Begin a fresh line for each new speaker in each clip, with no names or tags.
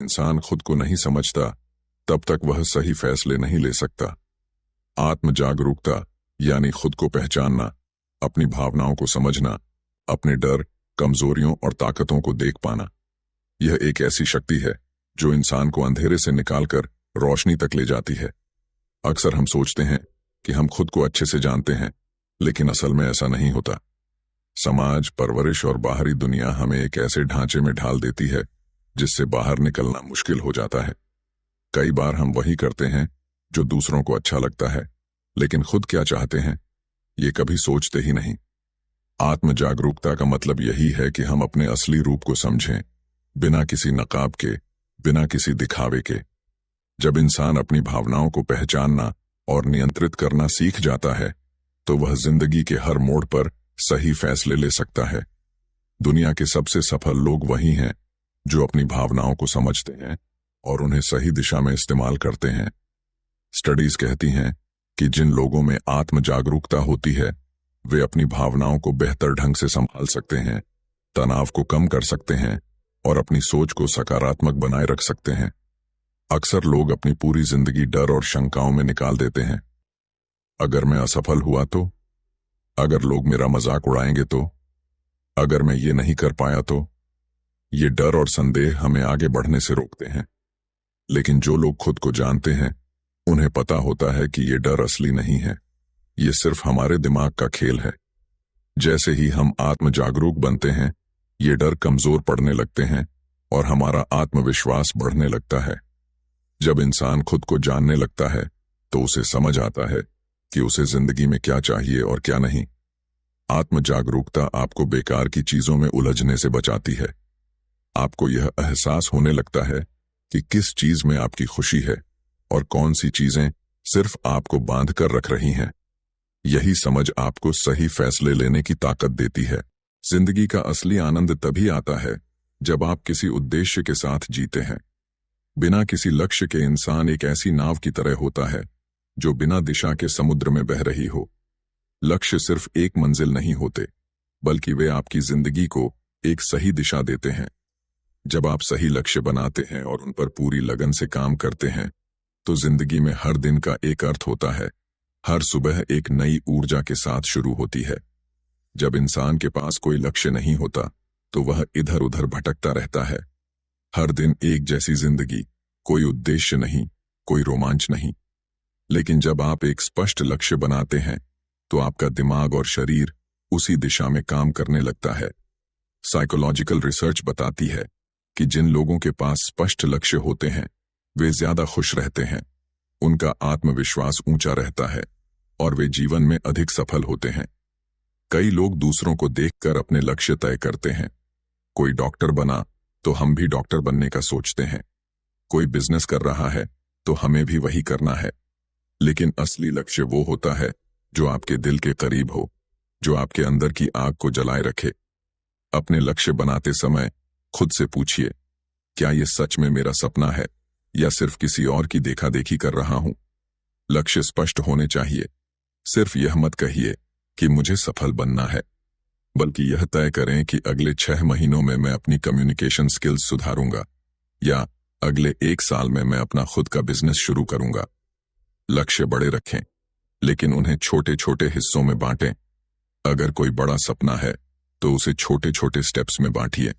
इंसान खुद को नहीं समझता तब तक वह सही फैसले नहीं ले सकता। आत्म जागरूकता यानी खुद को पहचानना, अपनी भावनाओं को समझना, अपने डर, कमजोरियों और ताकतों को देख पाना। यह एक ऐसी शक्ति है जो इंसान को अंधेरे से निकालकर रोशनी तक ले जाती है। अक्सर हम सोचते हैं कि हम खुद को अच्छे से जानते हैं, लेकिन असल में ऐसा नहीं होता। समाज, परवरिश और बाहरी दुनिया हमें एक ऐसे ढांचे में ढाल देती है जिससे बाहर निकलना मुश्किल हो जाता है। कई बार हम वही करते हैं जो दूसरों को अच्छा लगता है, लेकिन खुद क्या चाहते हैं ये कभी सोचते ही नहीं। आत्म जागरूकता का मतलब यही है कि हम अपने असली रूप को समझें, बिना किसी नकाब के, बिना किसी दिखावे के। जब इंसान अपनी भावनाओं को पहचानना और नियंत्रित करना सीख जाता है, तो वह जिंदगी के हर मोड़ पर सही फैसले ले सकता है। दुनिया के सबसे सफल लोग वही हैं जो अपनी भावनाओं को समझते हैं और उन्हें सही दिशा में इस्तेमाल करते हैं। स्टडीज कहती हैं कि जिन लोगों में आत्म जागरूकता होती है, वे अपनी भावनाओं को बेहतर ढंग से संभाल सकते हैं, तनाव को कम कर सकते हैं और अपनी सोच को सकारात्मक बनाए रख सकते हैं। अक्सर लोग अपनी पूरी जिंदगी डर और शंकाओं में निकाल देते हैं। अगर मैं असफल हुआ तो, अगर लोग मेरा मजाक उड़ाएंगे तो, अगर मैं ये नहीं कर पाया तो। ये डर और संदेह हमें आगे बढ़ने से रोकते हैं। लेकिन जो लोग खुद को जानते हैं, उन्हें पता होता है कि ये डर असली नहीं है, ये सिर्फ हमारे दिमाग का खेल है। जैसे ही हम आत्म जागरूक बनते हैं, ये डर कमजोर पड़ने लगते हैं और हमारा आत्मविश्वास बढ़ने लगता है। जब इंसान खुद को जानने लगता है, तो उसे समझ आता है कि उसे जिंदगी में क्या चाहिए और क्या नहीं। आत्म जागरूकता आपको बेकार की चीजों में उलझने से बचाती है। आपको यह एहसास होने लगता है कि किस चीज में आपकी खुशी है और कौन सी चीजें सिर्फ आपको बांध कर रख रही हैं। यही समझ आपको सही फैसले लेने की ताकत देती है। जिंदगी का असली आनंद तभी आता है जब आप किसी उद्देश्य के साथ जीते हैं। बिना किसी लक्ष्य के इंसान एक ऐसी नाव की तरह होता है जो बिना दिशा के समुद्र में बह रही हो। लक्ष्य सिर्फ एक मंजिल नहीं होते, बल्कि वे आपकी जिंदगी को एक सही दिशा देते हैं। जब आप सही लक्ष्य बनाते हैं और उन पर पूरी लगन से काम करते हैं, तो जिंदगी में हर दिन का एक अर्थ होता है। हर सुबह एक नई ऊर्जा के साथ शुरू होती है। जब इंसान के पास कोई लक्ष्य नहीं होता, तो वह इधर उधर भटकता रहता है। हर दिन एक जैसी जिंदगी, कोई उद्देश्य नहीं, कोई रोमांच नहीं। लेकिन जब आप एक स्पष्ट लक्ष्य बनाते हैं, तो आपका दिमाग और शरीर उसी दिशा में काम करने लगता है। साइकोलॉजिकल रिसर्च बताती है कि जिन लोगों के पास स्पष्ट लक्ष्य होते हैं, वे ज्यादा खुश रहते हैं, उनका आत्मविश्वास ऊंचा रहता है और वे जीवन में अधिक सफल होते हैं। कई लोग दूसरों को देखकर अपने लक्ष्य तय करते हैं। कोई डॉक्टर बना तो हम भी डॉक्टर बनने का सोचते हैं। कोई बिजनेस कर रहा है तो हमें भी वही करना है। लेकिन असली लक्ष्य वो होता है जो आपके दिल के करीब हो, जो आपके अंदर की आग को जलाए रखे। अपने लक्ष्य बनाते समय खुद से पूछिए, क्या ये सच में मेरा सपना है या सिर्फ किसी और की देखा देखी कर रहा हूं? लक्ष्य स्पष्ट होने चाहिए। सिर्फ यह मत कहिए कि मुझे सफल बनना है, बल्कि यह तय करें कि अगले 6 महीनों में मैं अपनी कम्युनिकेशन स्किल्स सुधारूंगा या अगले 1 साल में मैं अपना खुद का बिजनेस शुरू करूंगा। लक्ष्य बड़े रखें, लेकिन उन्हें छोटे छोटे हिस्सों में बांटें। अगर कोई बड़ा सपना है तो उसे छोटे छोटे स्टेप्स में बांटिए।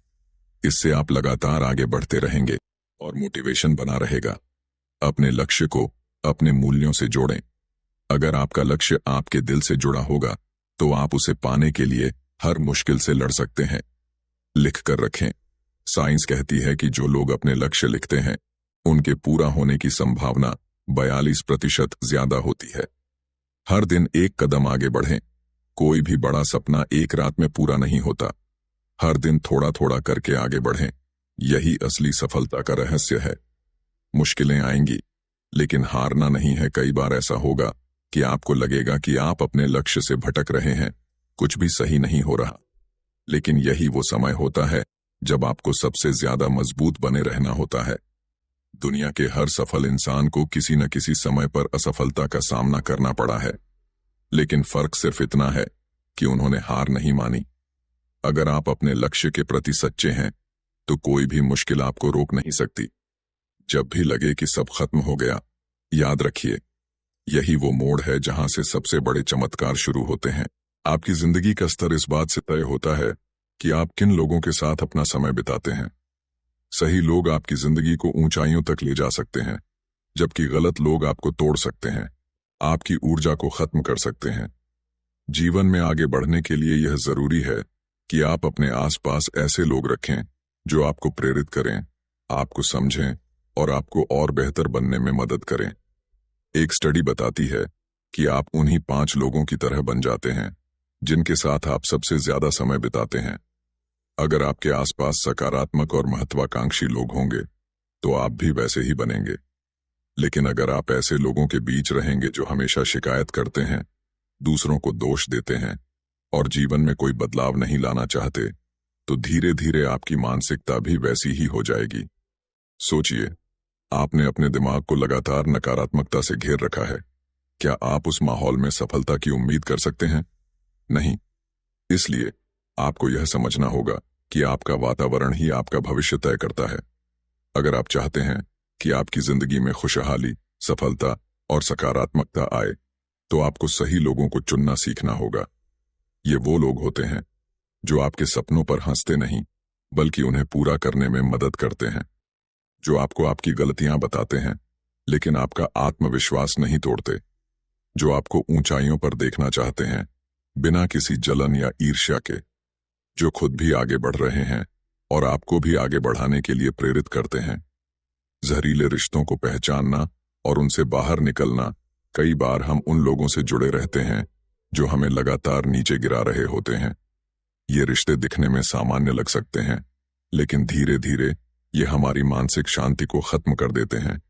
इससे आप लगातार आगे बढ़ते रहेंगे और मोटिवेशन बना रहेगा। अपने लक्ष्य को अपने मूल्यों से जोड़ें। अगर आपका लक्ष्य आपके दिल से जुड़ा होगा, तो आप उसे पाने के लिए हर मुश्किल से लड़ सकते हैं। लिख कर रखें। साइंस कहती है कि जो लोग अपने लक्ष्य लिखते हैं, उनके पूरा होने की संभावना 42% ज्यादा होती है। हर दिन एक कदम आगे बढ़ें। कोई भी बड़ा सपना एक रात में पूरा नहीं होता। हर दिन थोड़ा थोड़ा करके आगे बढ़ें। यही असली सफलता का रहस्य है। मुश्किलें आएंगी, लेकिन हारना नहीं है। कई बार ऐसा होगा कि आपको लगेगा कि आप अपने लक्ष्य से भटक रहे हैं, कुछ भी सही नहीं हो रहा। लेकिन यही वो समय होता है जब आपको सबसे ज्यादा मजबूत बने रहना होता है। दुनिया के हर सफल इंसान को किसी न किसी समय पर असफलता का सामना करना पड़ा है, लेकिन फर्क सिर्फ इतना है कि उन्होंने हार नहीं मानी। अगर आप अपने लक्ष्य के प्रति सच्चे हैं, तो कोई भी मुश्किल आपको रोक नहीं सकती। जब भी लगे कि सब खत्म हो गया, याद रखिए, यही वो मोड़ है जहां से सबसे बड़े चमत्कार शुरू होते हैं। आपकी जिंदगी का स्तर इस बात से तय होता है कि आप किन लोगों के साथ अपना समय बिताते हैं। सही लोग आपकी जिंदगी को ऊंचाइयों तक ले जा सकते हैं, जबकि गलत लोग आपको तोड़ सकते हैं, आपकी ऊर्जा को खत्म कर सकते हैं। जीवन में आगे बढ़ने के लिए यह जरूरी है कि आप अपने आसपास ऐसे लोग रखें जो आपको प्रेरित करें, आपको समझें और आपको और बेहतर बनने में मदद करें। एक स्टडी बताती है कि आप उन्हीं 5 लोगों की तरह बन जाते हैं जिनके साथ आप सबसे ज्यादा समय बिताते हैं। अगर आपके आसपास सकारात्मक और महत्वाकांक्षी लोग होंगे तो आप भी वैसे ही बनेंगे। लेकिन अगर आप ऐसे लोगों के बीच रहेंगे जो हमेशा शिकायत करते हैं, दूसरों को दोष देते हैं और जीवन में कोई बदलाव नहीं लाना चाहते, तो धीरे धीरे आपकी मानसिकता भी वैसी ही हो जाएगी। सोचिए, आपने अपने दिमाग को लगातार नकारात्मकता से घेर रखा है। क्या आप उस माहौल में सफलता की उम्मीद कर सकते हैं? नहीं। इसलिए आपको यह समझना होगा कि आपका वातावरण ही आपका भविष्य तय करता है। अगर आप चाहते हैं कि आपकी जिंदगी में खुशहाली, सफलता और सकारात्मकता आए, तो आपको सही लोगों को चुनना सीखना होगा। ये वो लोग होते हैं जो आपके सपनों पर हंसते नहीं, बल्कि उन्हें पूरा करने में मदद करते हैं, जो आपको आपकी गलतियां बताते हैं लेकिन आपका आत्मविश्वास नहीं तोड़ते, जो आपको ऊंचाइयों पर देखना चाहते हैं बिना किसी जलन या ईर्ष्या के, जो खुद भी आगे बढ़ रहे हैं और आपको भी आगे बढ़ाने के लिए प्रेरित करते हैं। जहरीले रिश्तों को पहचानना और उनसे बाहर निकलना। कई बार हम उन लोगों से जुड़े रहते हैं जो हमें लगातार नीचे गिरा रहे होते हैं। ये रिश्ते दिखने में सामान्य लग सकते हैं, लेकिन धीरे धीरे ये हमारी मानसिक शांति को खत्म कर देते हैं।